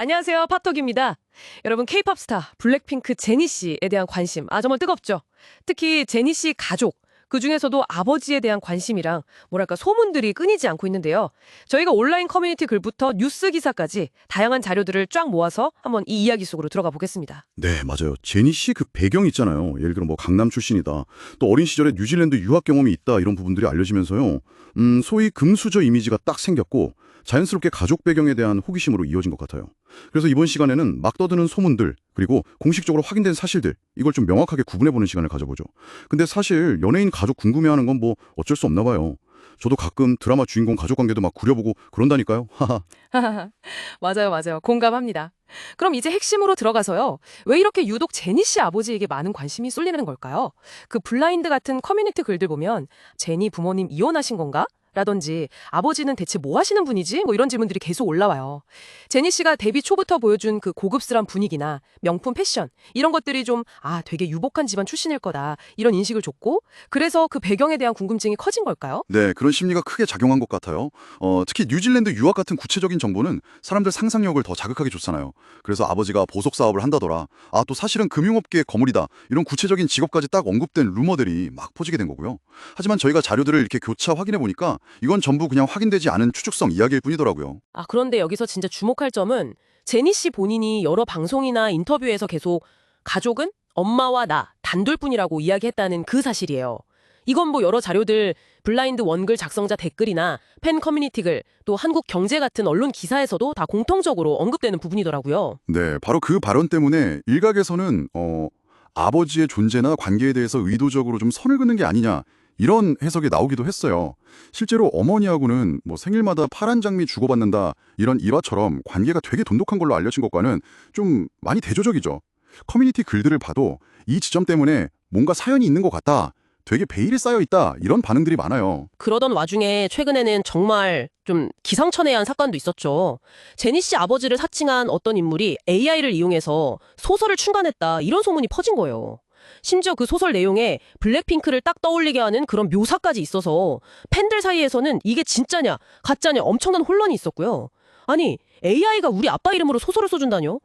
안녕하세요. 팟톡입니다. 여러분, 케이팝 스타 블랙핑크 제니 씨에 대한 관심 정말 뜨겁죠? 특히 제니 씨 가족, 그중에서도 아버지에 대한 관심이랑 뭐랄까 소문들이 끊이지 않고 있는데요. 저희가 온라인 커뮤니티 글부터 뉴스 기사까지 다양한 자료들을 쫙 모아서 한번 이 이야기 속으로 들어가 보겠습니다. 네, 맞아요. 제니 씨 그 배경 있잖아요. 예를 들어 뭐 강남 출신이다. 또 어린 시절에 뉴질랜드 유학 경험이 있다. 이런 부분들이 알려지면서요. 소위 금수저 이미지가 딱 생겼고 자연스럽게 가족 배경에 대한 호기심으로 이어진 것 같아요. 그래서 이번 시간에는 막 떠드는 소문들, 그리고 공식적으로 확인된 사실들, 이걸 좀 명확하게 구분해보는 시간을 가져보죠. 근데 사실 연예인 가족 궁금해하는 건 뭐 어쩔 수 없나 봐요. 저도 가끔 드라마 주인공 가족 관계도 막 구려보고 그런다니까요. 하하. 맞아요. 공감합니다. 그럼 이제 핵심으로 들어가서요. 왜 이렇게 유독 제니 씨 아버지에게 많은 관심이 쏠리는 걸까요? 그 블라인드 같은 커뮤니티 글들 보면 제니 부모님 이혼하신 건가? 라든지 아버지는 대체 뭐 하시는 분이지? 뭐 이런 질문들이 계속 올라와요. 제니 씨가 데뷔 초부터 보여준 그 고급스러운 분위기나 명품 패션 이런 것들이 좀 되게 유복한 집안 출신일 거다 이런 인식을 줬고 그래서 그 배경에 대한 궁금증이 커진 걸까요? 네, 그런 심리가 크게 작용한 것 같아요. 특히 뉴질랜드 유학 같은 구체적인 정보는 사람들 상상력을 더 자극하게 줬잖아요. 그래서 아버지가 보석 사업을 한다더라. 또 사실은 금융업계의 거물이다. 이런 구체적인 직업까지 딱 언급된 루머들이 막 퍼지게 된 거고요. 하지만 저희가 자료들을 이렇게 교차 확인해 보니까 이건 전부 그냥 확인되지 않은 추측성 이야기일 뿐이더라고요. 그런데 여기서 진짜 주목할 점은 제니 씨 본인이 여러 방송이나 인터뷰에서 계속 가족은 엄마와 나 단둘뿐이라고 이야기했다는 그 사실이에요. 이건 뭐 여러 자료들, 블라인드 원글 작성자 댓글이나 팬 커뮤니티 글, 또 한국경제 같은 언론 기사에서도 다 공통적으로 언급되는 부분이더라고요. 네, 바로 그 발언 때문에 일각에서는 아버지의 존재나 관계에 대해서 의도적으로 좀 선을 긋는 게 아니냐 이런 해석이 나오기도 했어요. 실제로 어머니하고는 뭐 생일마다 파란 장미 주고받는다 이런 일화처럼 관계가 되게 돈독한 걸로 알려진 것과는 좀 많이 대조적이죠. 커뮤니티 글들을 봐도 이 지점 때문에 뭔가 사연이 있는 것 같다. 되게 베일에 쌓여 있다. 이런 반응들이 많아요. 그러던 와중에 최근에는 정말 좀 기상천외한 사건도 있었죠. 제니 씨 아버지를 사칭한 어떤 인물이 AI를 이용해서 소설을 출간했다 이런 소문이 퍼진 거예요. 심지어 그 소설 내용에 블랙핑크를 딱 떠올리게 하는 그런 묘사까지 있어서 팬들 사이에서는 이게 진짜냐 가짜냐 엄청난 혼란이 있었고요. 아니 AI가 우리 아빠 이름으로 소설을 써준다뇨?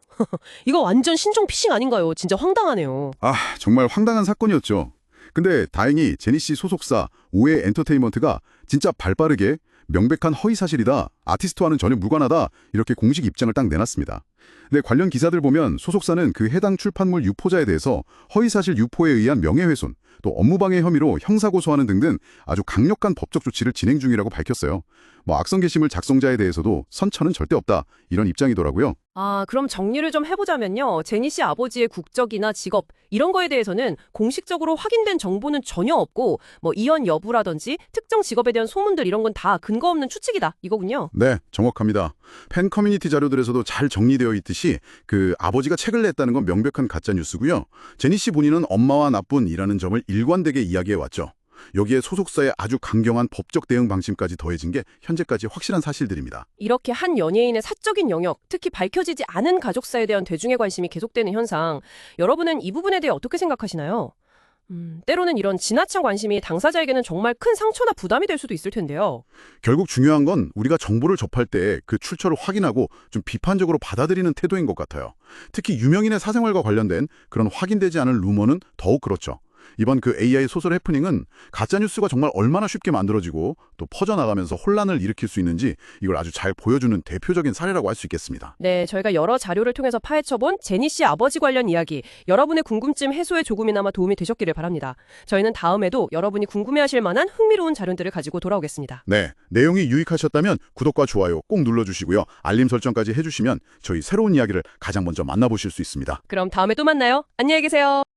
이거 완전 신종 피싱 아닌가요? 진짜 황당하네요. 정말 황당한 사건이었죠. 근데 다행히 제니 씨 소속사 오해 엔터테인먼트가 진짜 발빠르게 명백한 허위 사실이다, 아티스트와는 전혀 무관하다 이렇게 공식 입장을 딱 내놨습니다. 근데 관련 기사들 보면 소속사는 그 해당 출판물 유포자에 대해서 허위 사실 유포에 의한 명예훼손, 또 업무방해 혐의로 형사고소하는 등등 아주 강력한 법적 조치를 진행 중이라고 밝혔어요. 악성 게시물 작성자에 대해서도 선처는 절대 없다 이런 입장이더라고요. 그럼 정리를 좀 해보자면요. 제니 씨 아버지의 국적이나 직업 이런 거에 대해서는 공식적으로 확인된 정보는 전혀 없고 이혼 여부라든지 특정 직업에 대한 소문들 이런 건 다 근거 없는 추측이다 이거군요. 네, 정확합니다. 팬 커뮤니티 자료들에서도 잘 정리되어 있듯이 그 아버지가 책을 냈다는 건 명백한 가짜 뉴스고요. 제니 씨 본인은 엄마와 나뿐이라는 점을 일관되게 이야기해 왔죠. 여기에 소속사의 아주 강경한 법적 대응 방침까지 더해진 게 현재까지 확실한 사실들입니다. 이렇게 한 연예인의 사적인 영역, 특히 밝혀지지 않은 가족사에 대한 대중의 관심이 계속되는 현상, 여러분은 이 부분에 대해 어떻게 생각하시나요? 때로는 이런 지나친 관심이 당사자에게는 정말 큰 상처나 부담이 될 수도 있을 텐데요. 결국 중요한 건 우리가 정보를 접할 때 그 출처를 확인하고 좀 비판적으로 받아들이는 태도인 것 같아요. 특히 유명인의 사생활과 관련된 그런 확인되지 않은 루머는 더욱 그렇죠. 이번 그 AI 소설 해프닝은 가짜뉴스가 정말 얼마나 쉽게 만들어지고 또 퍼져나가면서 혼란을 일으킬 수 있는지 이걸 아주 잘 보여주는 대표적인 사례라고 할 수 있겠습니다. 네, 저희가 여러 자료를 통해서 파헤쳐본 제니 씨 아버지 관련 이야기, 여러분의 궁금증 해소에 조금이나마 도움이 되셨기를 바랍니다. 저희는 다음에도 여러분이 궁금해하실 만한 흥미로운 자료들을 가지고 돌아오겠습니다. 네, 내용이 유익하셨다면 구독과 좋아요 꼭 눌러주시고요. 알림 설정까지 해주시면 저희 새로운 이야기를 가장 먼저 만나보실 수 있습니다. 그럼 다음에 또 만나요. 안녕히 계세요.